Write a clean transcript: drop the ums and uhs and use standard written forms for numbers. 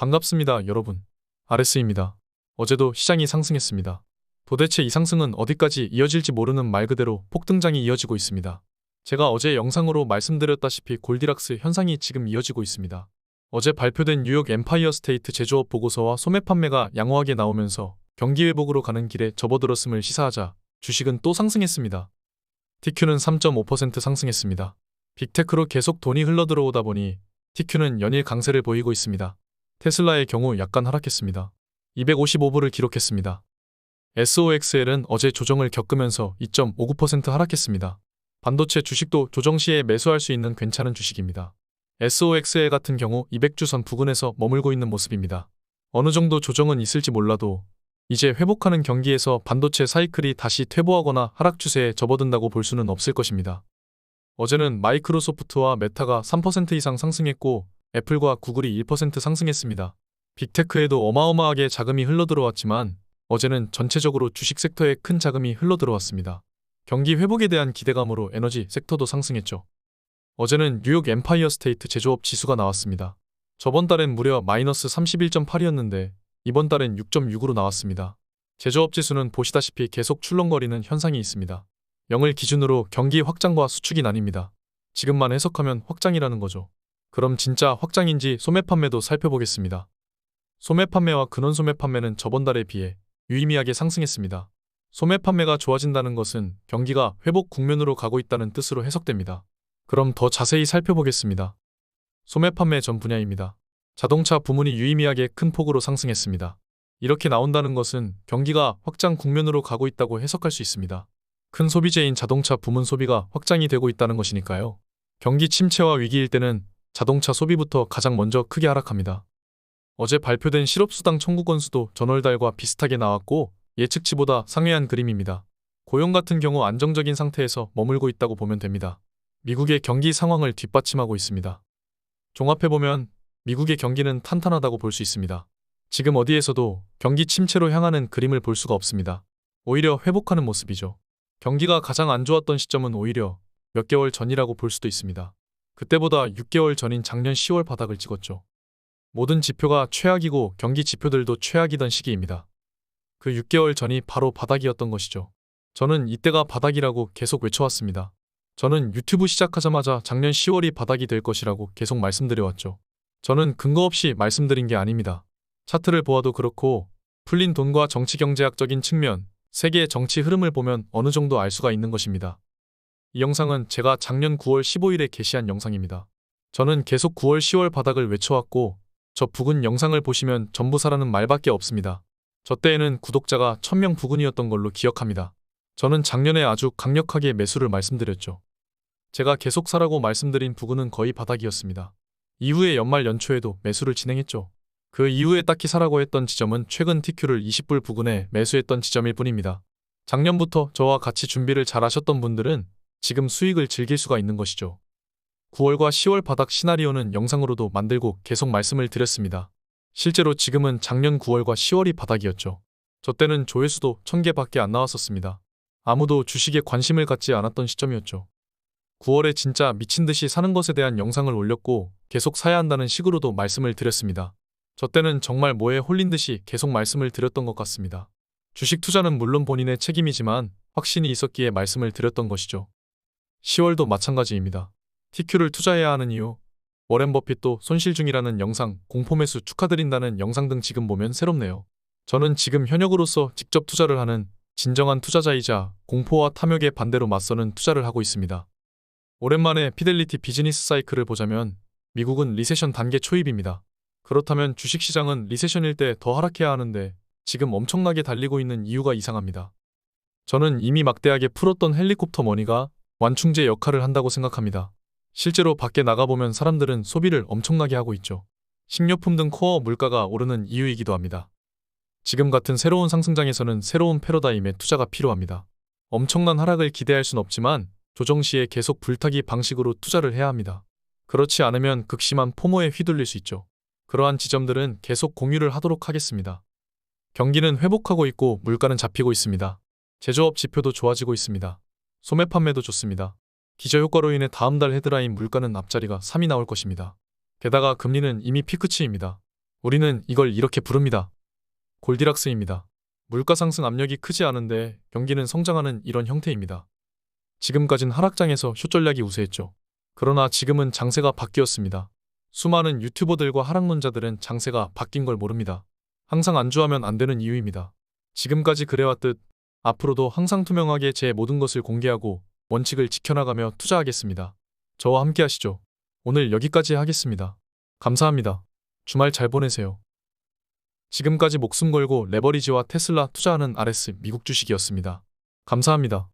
반갑습니다, 여러분. RS입니다. 어제도 시장이 상승했습니다. 도대체 이 상승은 어디까지 이어질지 모르는 말 그대로 폭등장이 이어지고 있습니다. 제가 어제 영상으로 말씀드렸다시피 골디락스 현상이 지금 이어지고 있습니다. 어제 발표된 뉴욕 엠파이어 스테이트 제조업 보고서와 소매 판매가 양호하게 나오면서 경기 회복으로 가는 길에 접어들었음을 시사하자 주식은 또 상승했습니다. TQ는 3.5% 상승했습니다. 빅테크로 계속 돈이 흘러들어오다 보니 TQ는 연일 강세를 보이고 있습니다. 테슬라의 경우 약간 하락했습니다. 255불을 기록했습니다. SOXL은 어제 조정을 겪으면서 2.59% 하락했습니다. 반도체 주식도 조정 시에 매수할 수 있는 괜찮은 주식입니다. SOXL 같은 경우 200주선 부근에서 머물고 있는 모습입니다. 어느 정도 조정은 있을지 몰라도 이제 회복하는 경기에서 반도체 사이클이 다시 퇴보하거나 하락 추세에 접어든다고 볼 수는 없을 것입니다. 어제는 마이크로소프트와 메타가 3% 이상 상승했고 애플과 구글이 1% 상승했습니다. 빅테크에도 어마어마하게 자금이 흘러들어왔지만 어제는 전체적으로 주식 섹터에 큰 자금이 흘러들어왔습니다. 경기 회복에 대한 기대감으로 에너지 섹터도 상승했죠. 어제는 뉴욕 엠파이어 스테이트 제조업 지수가 나왔습니다. 저번 달엔 무려 마이너스 31.8이었는데 이번 달엔 6.6으로 나왔습니다. 제조업 지수는 보시다시피 계속 출렁거리는 현상이 있습니다. 0을 기준으로 경기 확장과 수축이 나뉩니다. 지금만 해석하면 확장이라는 거죠. 그럼 진짜 확장인지 소매 판매도 살펴보겠습니다. 소매 판매와 근원 소매 판매는 저번 달에 비해 유의미하게 상승했습니다. 소매 판매가 좋아진다는 것은 경기가 회복 국면으로 가고 있다는 뜻으로 해석됩니다. 그럼 더 자세히 살펴보겠습니다. 소매 판매 전 분야입니다. 자동차 부문이 유의미하게 큰 폭으로 상승했습니다. 이렇게 나온다는 것은 경기가 확장 국면으로 가고 있다고 해석할 수 있습니다. 큰 소비재인 자동차 부문 소비가 확장이 되고 있다는 것이니까요. 경기 침체와 위기일 때는 자동차 소비부터 가장 먼저 크게 하락합니다. 어제 발표된 실업수당 청구 건수도 전월달과 비슷하게 나왔고 예측치보다 상회한 그림입니다. 고용 같은 경우 안정적인 상태에서 머물고 있다고 보면 됩니다. 미국의 경기 상황을 뒷받침하고 있습니다. 종합해보면 미국의 경기는 탄탄하다고 볼 수 있습니다. 지금 어디에서도 경기 침체로 향하는 그림을 볼 수가 없습니다. 오히려 회복하는 모습이죠. 경기가 가장 안 좋았던 시점은 오히려 몇 개월 전이라고 볼 수도 있습니다. 그때보다 6개월 전인 작년 10월 바닥을 찍었죠. 모든 지표가 최악이고 경기 지표들도 최악이던 시기입니다. 그 6개월 전이 바로 바닥이었던 것이죠. 저는 이때가 바닥이라고 계속 외쳐왔습니다. 저는 유튜브 시작하자마자 작년 10월이 바닥이 될 것이라고 계속 말씀드려왔죠. 저는 근거 없이 말씀드린 게 아닙니다. 차트를 보아도 그렇고 풀린 돈과 정치경제학적인 측면, 세계의 정치 흐름을 보면 어느 정도 알 수가 있는 것입니다. 이 영상은 제가 작년 9월 15일에 게시한 영상입니다. 저는 계속 9월 10월 바닥을 외쳐왔고 저 부근 영상을 보시면 전부 사라는 말밖에 없습니다. 저 때에는 구독자가 1000명 부근이었던 걸로 기억합니다. 저는 작년에 아주 강력하게 매수를 말씀드렸죠. 제가 계속 사라고 말씀드린 부근은 거의 바닥이었습니다. 이후에 연말 연초에도 매수를 진행했죠. 그 이후에 딱히 사라고 했던 지점은 최근 TQ를 20불 부근에 매수했던 지점일 뿐입니다. 작년부터 저와 같이 준비를 잘 하셨던 분들은 지금 수익을 즐길 수가 있는 것이죠. 9월과 10월 바닥 시나리오는 영상으로도 만들고 계속 말씀을 드렸습니다. 실제로 지금은 작년 9월과 10월이 바닥이었죠. 저 때는 조회수도 1000개밖에 안 나왔었습니다. 아무도 주식에 관심을 갖지 않았던 시점이었죠. 9월에 진짜 미친듯이 사는 것에 대한 영상을 올렸고 계속 사야 한다는 식으로도 말씀을 드렸습니다. 저 때는 정말 뭐에 홀린 듯이 계속 말씀을 드렸던 것 같습니다. 주식 투자는 물론 본인의 책임이지만 확신이 있었기에 말씀을 드렸던 것이죠. 10월도 마찬가지입니다. TQ를 투자해야 하는 이유, 워렌 버핏도 손실 중이라는 영상, 공포매수 축하드린다는 영상 등 지금 보면 새롭네요. 저는 지금 현역으로서 직접 투자를 하는 진정한 투자자이자 공포와 탐욕의 반대로 맞서는 투자를 하고 있습니다. 오랜만에 피델리티 비즈니스 사이클을 보자면 미국은 리세션 단계 초입입니다. 그렇다면 주식시장은 리세션일 때 더 하락해야 하는데 지금 엄청나게 달리고 있는 이유가 이상합니다. 저는 이미 막대하게 풀었던 헬리콥터 머니가 완충제 역할을 한다고 생각합니다. 실제로 밖에 나가보면 사람들은 소비를 엄청나게 하고 있죠. 식료품 등 코어 물가가 오르는 이유이기도 합니다. 지금 같은 새로운 상승장에서는 새로운 패러다임의 투자가 필요합니다. 엄청난 하락을 기대할 순 없지만 조정 시에 계속 불타기 방식으로 투자를 해야 합니다. 그렇지 않으면 극심한 포모에 휘둘릴 수 있죠. 그러한 지점들은 계속 공유를 하도록 하겠습니다. 경기는 회복하고 있고 물가는 잡히고 있습니다. 제조업 지표도 좋아지고 있습니다. 소매 판매도 좋습니다. 기저효과로 인해 다음 달 헤드라인 물가는 앞자리가 3이 나올 것입니다. 게다가 금리는 이미 피크치입니다. 우리는 이걸 이렇게 부릅니다. 골디락스입니다. 물가 상승 압력이 크지 않은데 경기는 성장하는 이런 형태입니다. 지금까진 하락장에서 숏 전략이 우세했죠. 그러나 지금은 장세가 바뀌었습니다. 수많은 유튜버들과 하락론자들은 장세가 바뀐 걸 모릅니다. 항상 안주하면 안 되는 이유입니다. 지금까지 그래왔듯 앞으로도 항상 투명하게 제 모든 것을 공개하고 원칙을 지켜나가며 투자하겠습니다. 저와 함께 하시죠. 오늘 여기까지 하겠습니다. 감사합니다. 주말 잘 보내세요. 지금까지 목숨 걸고 레버리지와 테슬라 투자하는 RS 미국 주식이었습니다. 감사합니다.